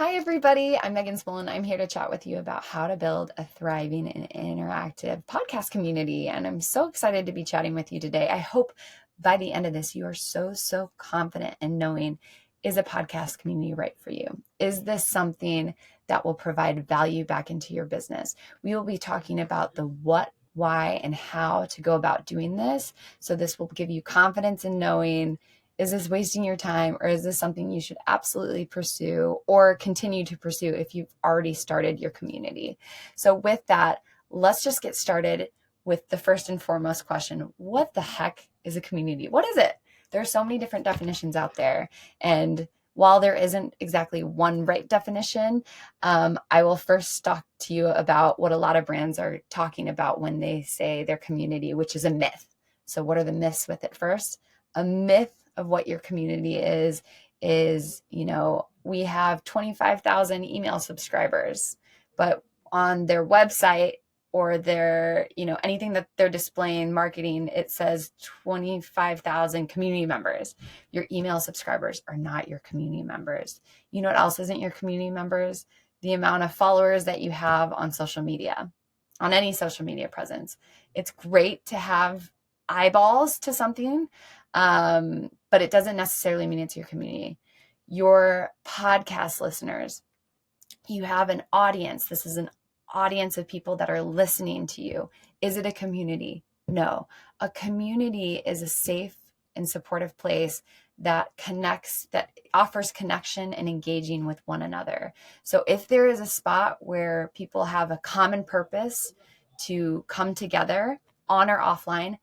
Hi, everybody. I'm Megan Smolen. I'm here to chat with you about how to build a thriving and interactive podcast community. And I'm so excited to be chatting with you today. I hope by the end of this, you are so confident in knowing, is a podcast community right for you? Is this something that will provide value back into your business? We will be talking about the what, why, and how to go about doing this. So this will give you confidence in knowing, is this wasting your time, or is this something you should absolutely pursue or continue to pursue if you've already started your community? So with that, let's just get started with the first and foremost question. What the heck is a community? What is it? There are so many different definitions out there. And while there isn't exactly one right definition, I will first talk to you about what a lot of brands are talking about when they say their community, which is a myth. So what are the myths with it first? A myth of what your community is, we have 25,000 email subscribers, but on their website or their, anything that they're displaying marketing, it says 25,000 community members. Your email subscribers are not your community members. You know what else isn't your community members? The amount of followers that you have on social media, on any social media presence. It's great to have eyeballs to something, but it doesn't necessarily mean it's your community. Your podcast listeners, you have an audience. This is an audience of people that are listening to you. Is it a community? No. A community is a safe and supportive place that connects, that offers connection and engaging with one another. So if there is a spot where people have a common purpose to come together on or offline,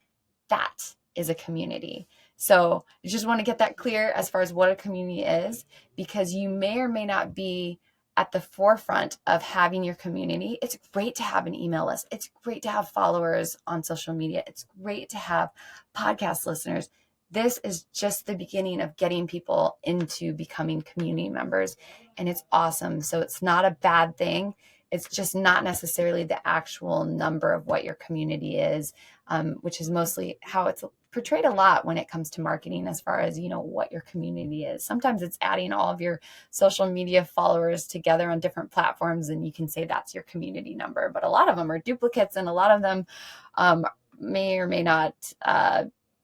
that is a community. So I just want to get that clear as far as what a community is, because you may or may not be at the forefront of having your community. It's great to have an email list. It's great to have followers on social media. It's great to have podcast listeners. This is just the beginning of getting people into becoming community members, and it's awesome. So it's not a bad thing. It's just not necessarily the actual number of what your community is, which is mostly how it's portrayed a lot when it comes to marketing, as far as, what your community is. Sometimes it's adding all of your social media followers together on different platforms, and you can say that's your community number. But a lot of them are duplicates, and a lot of them may or may not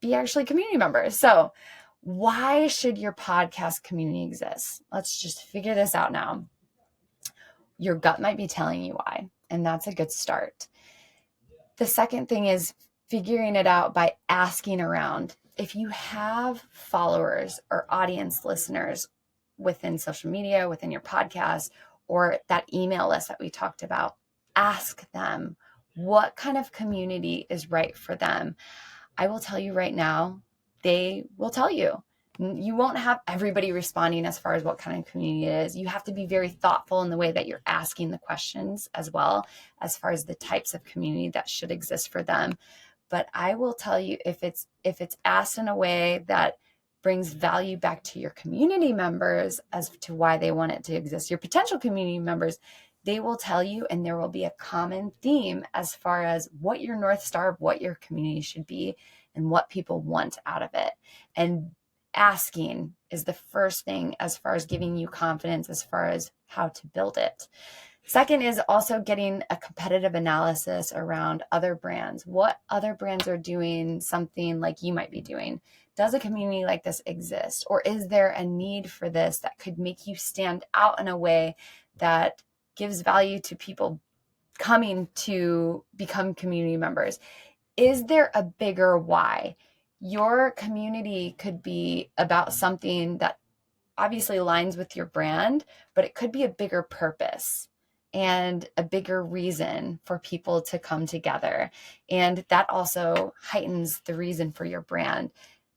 be actually community members. So why should your podcast community exist? Let's just figure this out now. Your gut might be telling you why, and that's a good start. The second thing is figuring it out by asking around. If you have followers or audience listeners within social media, within your podcast, or that email list that we talked about, ask them what kind of community is right for them. I will tell you right now, they will tell you. You won't have everybody responding as far as what kind of community it is. You have to be very thoughtful in the way that you're asking the questions as well, as far as the types of community that should exist for them. But I will tell you, if it's asked in a way that brings value back to your community members as to why they want it to exist, your potential community members, they will tell you, and there will be a common theme as far as what your North Star of what your community should be and what people want out of it. And asking is the first thing as far as giving you confidence as far as how to build it. Second is also getting a competitive analysis around other brands. What other brands are doing something like you might be doing? Does a community like this exist? Or is there a need for this that could make you stand out in a way that gives value to people coming to become community members? Is there a bigger why? Your community could be about something that obviously aligns with your brand, but it could be a bigger purpose and a bigger reason for people to come together. And that also heightens the reason for your brand.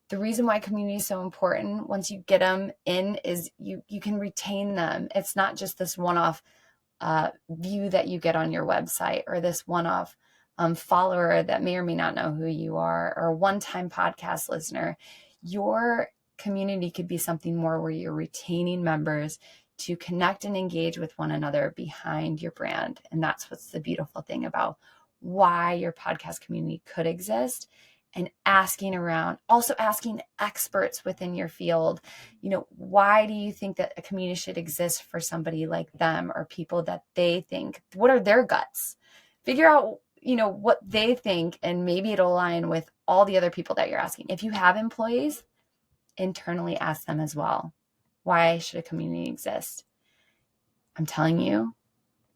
The reason why community is so important, once you get them in, is you can retain them. It's not just this one-off view that you get on your website, or this one-off follower that may or may not know who you are, or a one-time podcast listener. Your community could be something more where you're retaining members to connect and engage with one another behind your brand. And that's what's the beautiful thing about why your podcast community could exist, and asking around, also asking experts within your field, why do you think that a community should exist for somebody like them, or people that they think, what are their guts? Figure out, what they think, and maybe it'll align with all the other people that you're asking. If you have employees, internally ask them as well. Why should a community exist? I'm telling you,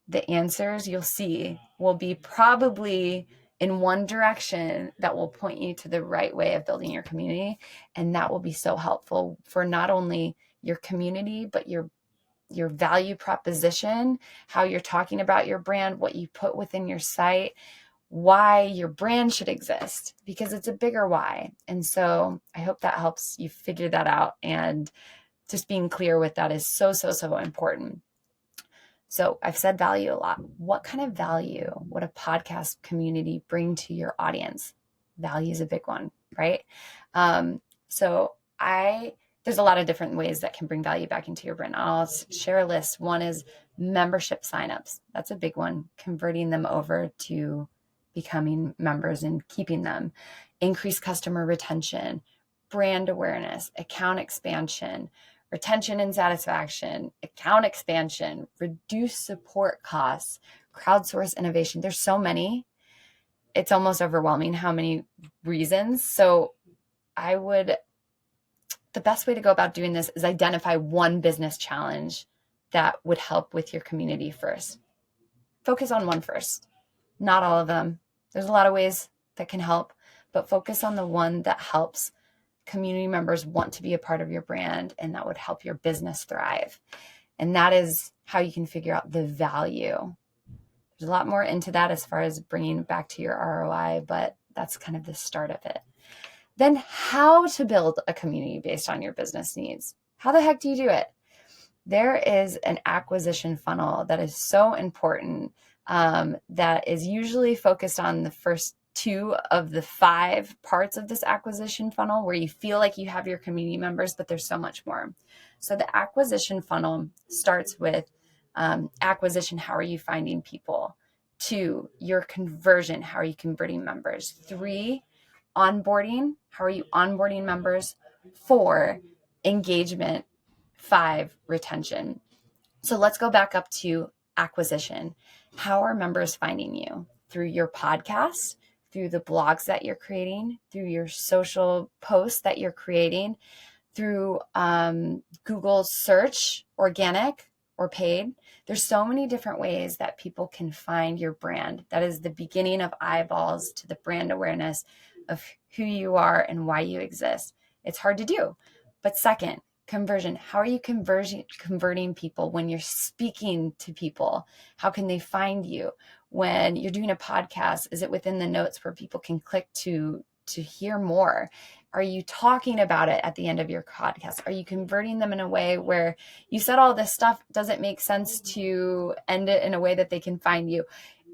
the answers you'll see will be probably in one direction that will point you to the right way of building your community. And that will be so helpful for not only your community, but your value proposition, how you're talking about your brand, what you put within your site, why your brand should exist, because it's a bigger why. And so I hope that helps you figure that out. And just being clear with that is so, so, so important. So I've said value a lot. What kind of value would a podcast community bring to your audience? Value is a big one, right? There's a lot of different ways that can bring value back into your brand. I'll share a list. One is membership signups. That's a big one. Converting them over to becoming members and keeping them. Increased customer retention, brand awareness, account expansion, retention and satisfaction, account expansion, reduce support costs, crowdsource innovation. There's so many. It's almost overwhelming how many reasons. So the best way to go about doing this is identify one business challenge that would help with your community first. Focus on one first, not all of them. There's a lot of ways that can help, but focus on the one that helps community members want to be a part of your brand, and that would help your business thrive. And that is how you can figure out the value. There's a lot more into that as far as bringing it back to your ROI, but that's kind of the start of it. Then how to build a community based on your business needs. How the heck do you do it? There is an acquisition funnel that is so important, that is usually focused on the first 2 of the 5 parts of this acquisition funnel, where you feel like you have your community members, but there's so much more. So the acquisition funnel starts with acquisition. How are you finding people? 2, your conversion. How are you converting members? 3, onboarding. How are you onboarding members? 4, engagement. 5, retention. So let's go back up to acquisition. How are members finding you? Through your podcast, through the blogs that you're creating, through your social posts that you're creating, through Google search, organic or paid. There's so many different ways that people can find your brand. That is the beginning of eyeballs to the brand awareness of who you are and why you exist. It's hard to do. But second, conversion. How are you converting people when you're speaking to people? How can they find you? When you're doing a podcast, is it within the notes where people can click to hear more? Are you talking about it at the end of your podcast? Are you converting them in a way where you said all this stuff, does it make sense to end it in a way that they can find you?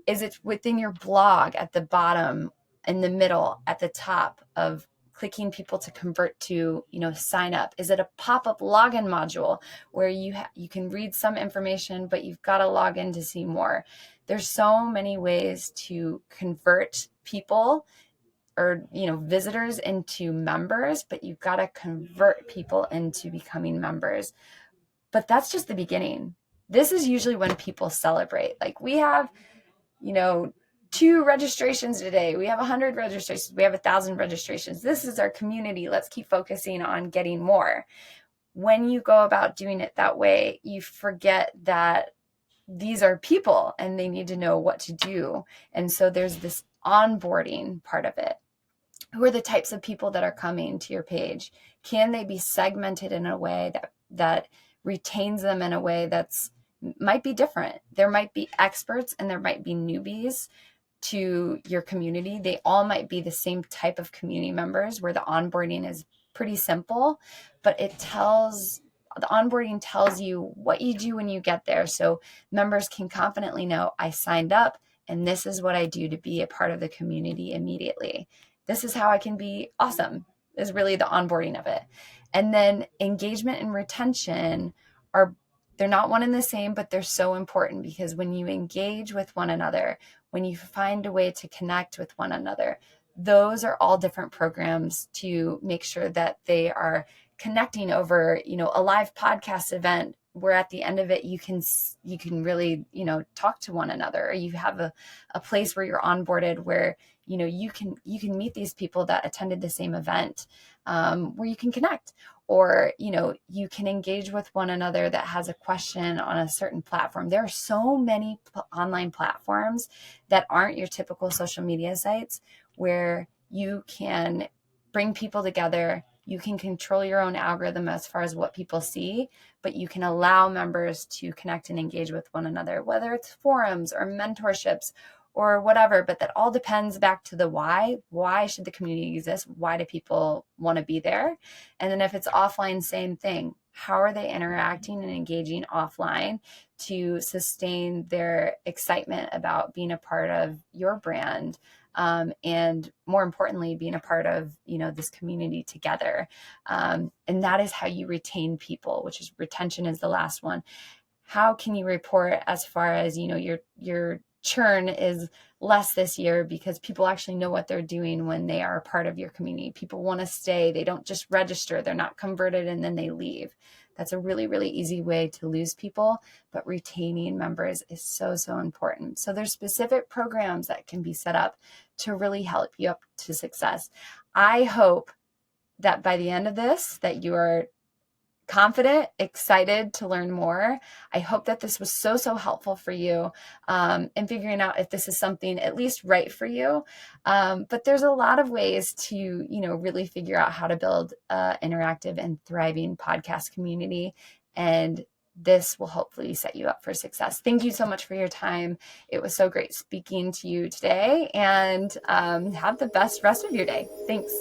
Is it within your blog at the bottom, in the middle, at the top of clicking people to convert to, sign up? Is it a pop-up login module where you can read some information, but you've got to log in to see more? There's so many ways to convert people or, visitors into members, but you've got to convert people into becoming members. But that's just the beginning. This is usually when people celebrate. Like, we have, 2 registrations today. We have 100 registrations. We have 1,000 registrations. This is our community. Let's keep focusing on getting more. When you go about doing it that way, you forget that these are people and they need to know what to do. And so there's this onboarding part of it. Who are the types of people that are coming to your page? Can they be segmented in a way that retains them in a way that's might be different? There might be experts and there might be newbies to your community. They all might be the same type of community members, where the onboarding is pretty simple, but the onboarding tells you what you do when you get there. So members can confidently know, I signed up and this is what I do to be a part of the community immediately. This is how I can be awesome, is really the onboarding of it. And then engagement and retention they're not one and the same, but they're so important, because when you engage with one another, when you find a way to connect with one another, those are all different programs to make sure that they are connecting over, a live podcast event where at the end of it, you can really, talk to one another, or you have a place where you're onboarded where, you can meet these people that attended the same event, where you can connect, or, you can engage with one another that has a question on a certain platform. There are so many online platforms that aren't your typical social media sites where you can bring people together. You can control your own algorithm as far as what people see, but you can allow members to connect and engage with one another, whether it's forums or mentorships or whatever. But that all depends back to the why. Why should the community exist? Why do people want to be there? And then if it's offline, same thing. How are they interacting and engaging offline to sustain their excitement about being a part of your brand? And more importantly, being a part of, this community together. And that is how you retain people, which is retention is the last one. How can you report as far as, your churn is less this year because people actually know what they're doing when they are a part of your community. People want to stay. They don't just register. They're not converted and then they leave. That's a really, really easy way to lose people, but retaining members is so, so important. So there's specific programs that can be set up to really help you up to success. I hope that by the end of this, that you are confident, excited to learn more. I hope that this was so, so helpful for you in figuring out if this is something at least right for you. But there's a lot of ways to, really figure out how to build an interactive and thriving podcast community. And this will hopefully set you up for success. Thank you so much for your time. It was so great speaking to you today, and have the best rest of your day. Thanks.